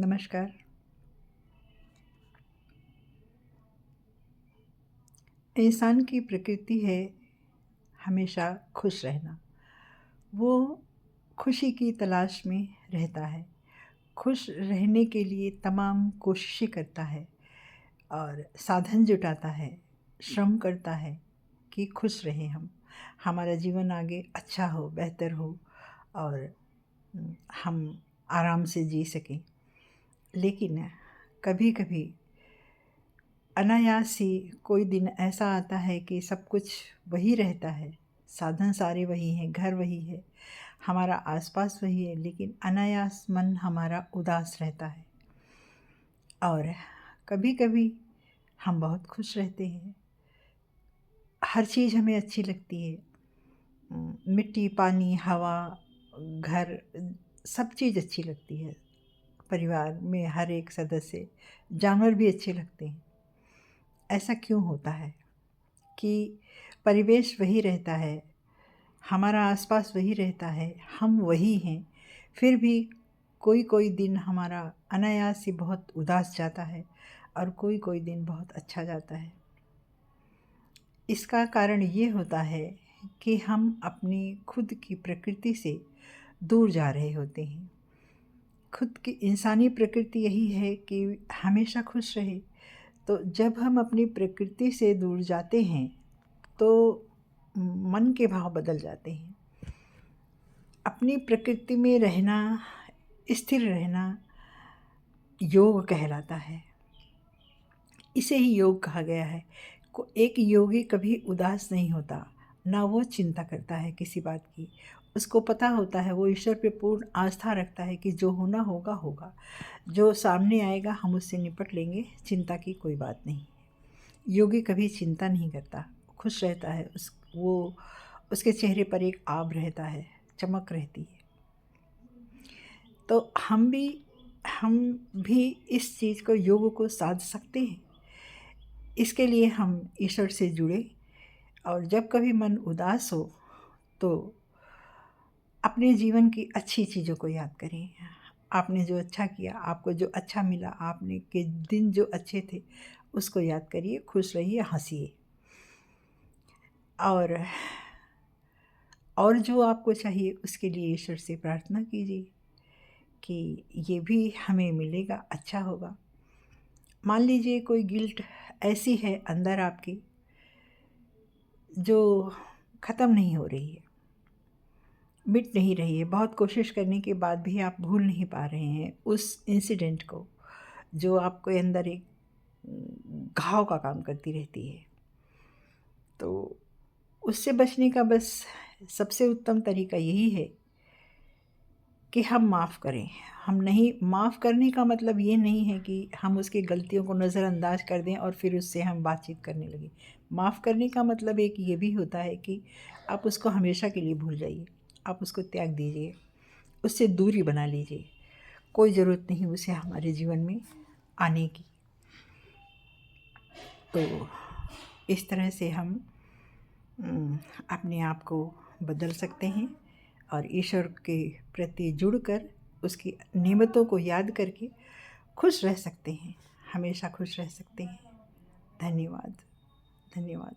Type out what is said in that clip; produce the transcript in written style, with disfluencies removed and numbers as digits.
नमस्कार। इंसान की प्रकृति है हमेशा खुश रहना। वो खुशी की तलाश में रहता है। खुश रहने के लिए तमाम कोशिशें करता है और साधन जुटाता है, श्रम करता है कि खुश रहें हम। हमारा जीवन आगे अच्छा हो, बेहतर हो और हम आराम से जी सकें। लेकिन कभी-कभी अनायास ही कोई दिन ऐसा आता है कि सब कुछ वही रहता है, साधन सारे वही हैं, घर वही है, हमारा आसपास वही है, लेकिन अनायास मन हमारा उदास रहता है। और कभी-कभी हम बहुत खुश रहते हैं। हर चीज़ हमें अच्छी लगती है। मिट्टी, पानी, हवा, घर, सब चीज़ अच्छी लगती है। परिवार में हर एक सदस्य, जानवर भी अच्छे लगते हैं। ऐसा क्यों होता है कि परिवेश वही रहता है, हमारा आसपास वही रहता है, हम वही हैं, फिर भी कोई कोई दिन हमारा अनायास ही बहुत उदास जाता है और कोई कोई दिन बहुत अच्छा जाता है। इसका कारण ये होता है कि हम अपनी खुद की प्रकृति से दूर जा रहे होते हैं। खुद की इंसानी प्रकृति यही है कि हमेशा खुश रहे। तो जब हम अपनी प्रकृति से दूर जाते हैं तो मन के भाव बदल जाते हैं। अपनी प्रकृति में रहना, स्थिर रहना योग कहलाता है। इसे ही योग कहा गया है। एक योगी कभी उदास नहीं होता, ना वो चिंता करता है किसी बात की। उसको पता होता है, वो ईश्वर पे पूर्ण आस्था रखता है कि जो होना होगा होगा, जो सामने आएगा हम उससे निपट लेंगे, चिंता की कोई बात नहीं। योगी कभी चिंता नहीं करता, खुश रहता है। उसके चेहरे पर एक आभ रहता है, चमक रहती है। तो हम भी इस चीज़ को, योग को साध सकते हैं। इसके लिए हम ईश्वर से जुड़े और जब कभी मन उदास हो तो अपने जीवन की अच्छी चीज़ों को याद करें। आपने जो अच्छा किया, आपको जो अच्छा मिला, आपने के दिन जो अच्छे थे, उसको याद करिए, खुश रहिए, हंसिए। और जो आपको चाहिए उसके लिए ईश्वर से प्रार्थना कीजिए कि ये भी हमें मिलेगा, अच्छा होगा। मान लीजिए कोई गिल्ट ऐसी है अंदर आपकी जो ख़त्म नहीं हो रही है, मिट नहीं रही है, बहुत कोशिश करने के बाद भी आप भूल नहीं पा रहे हैं उस इंसिडेंट को, जो आपके अंदर एक घाव का काम करती रहती है। तो उससे बचने का बस सबसे उत्तम तरीका यही है कि हम माफ़ करें। हम नहीं, माफ़ करने का मतलब ये नहीं है कि हम उसकी गलतियों को नज़रअंदाज कर दें और फिर उससे हम बातचीत करने लगें। माफ़ करने का मतलब एक ये भी होता है कि आप उसको हमेशा के लिए भूल जाइए, आप उसको त्याग दीजिए, उससे दूरी बना लीजिए। कोई ज़रूरत नहीं उसे हमारे जीवन में आने की। तो इस तरह से हम अपने आप को बदल सकते हैं और ईश्वर के प्रति जुड़कर उसकी नेमतों को याद करके खुश रह सकते हैं, हमेशा खुश रह सकते हैं। धन्यवाद। धन्यवाद।